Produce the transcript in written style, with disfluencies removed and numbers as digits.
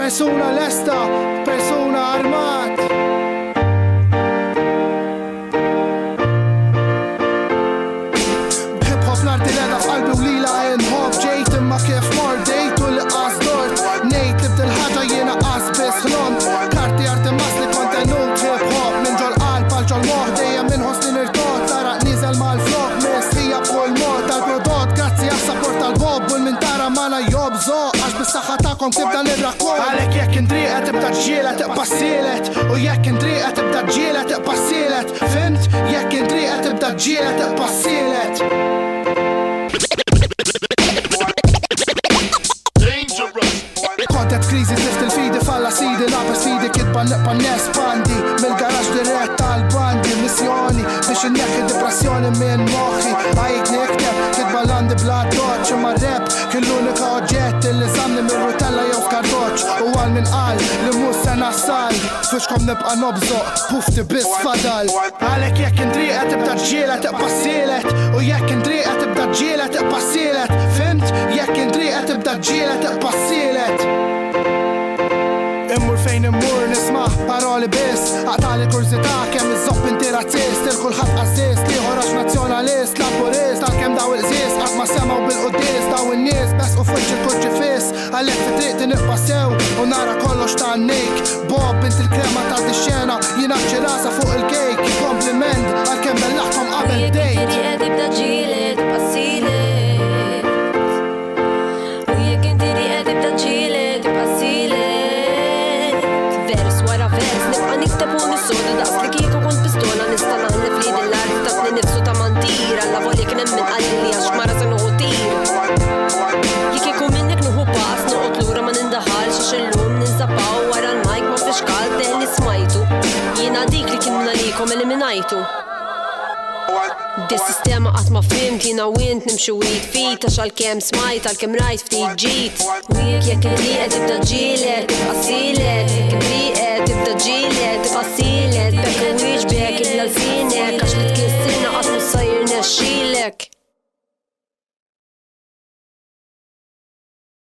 Persuna lesta, persuna armat. Hip-hop l-arti l-edha f'qalbi u lila inħobb ġejt imma kif mordejt u li qas dort nejt li bdil-ħagġa jiena qas bis ħlomt karti arti masli kontenut hip-hop minn ġol qalb għal ġol moħ dejjem minn ħosni nirtot taraq nizel mal-flok mistija b'kull mod tal-prodott grazzi għas-support tal-bob u l-mintara mana jobżo għax bis-saħħa tagħkom tibda nirrakkol għalhekk jekk indriqa tibda ġiela tiqpa' sielet u jekk indriqa tibda ġiela tiqpa' sielet fimt jekk indriqa tibda ġiela tiqpa' sielet. Kontet krizi tift il-fidi falla sidi labes fidi kitba neqpa nespandi mill-garaġ dirett tal-bandi missjoni biex inneħħi depressjoni minn moħħi għajt nikteb kitba landi bla doċ imma rap kill-unika oġġett li zamni minn rutella jew skardoċ u għal minn qal li mus sena sal fuxkom nibqa nobżoq pufti bis fadal għalek jekk indriqa tibda ġiela tiqpa' sielet u jekk indriqa tibda ġiela tiqpa' sielet fimt jekk indriqa tibda ġiela tiqpa' sielet. Immur fejn immur nisma' paroli biss Aqtali kurzita kemm iż-zopp inti razzist Il-kulħadd qażist liħor għax nazzjonalist Laburist għal-kemm daw il-qżis qatt ma semaw bil-qudies daw in-nies bes u fuċ il-kurġi fiss għalhekk fi triq tinibqa' sew u nara kollox ta' nnejk Bob inti l-krema ta' dix-xena jiena ġirasa fuq il-kejk Kompliment għal-kemm bellaħkom qabel dejt Jekk inti tibda ġielet tibqa' sielet u jekk inti tibda ġielet tibqa' sielet Nibqa' nikteb u nissoda daqs li kieku kont pistola nista' naħlef li din l-art tatni nifsu ta' mantir alla volja kien hemm min qalli li għax mara se noqgħod tir Jekk kieku minnek nuħu pass noqgħod lura ma nindaħalx għax illum ninsabaw wara l-mike ma fiex kalt li smajtu jiena dik li kien għalikom eliminajtu Dis-sistema qatt ma fimt jiena wint nimxi wid fit għax għalkemm smajt għalkemm rajt ftit ġid u jekk inti qed tibda ġielet tibqa'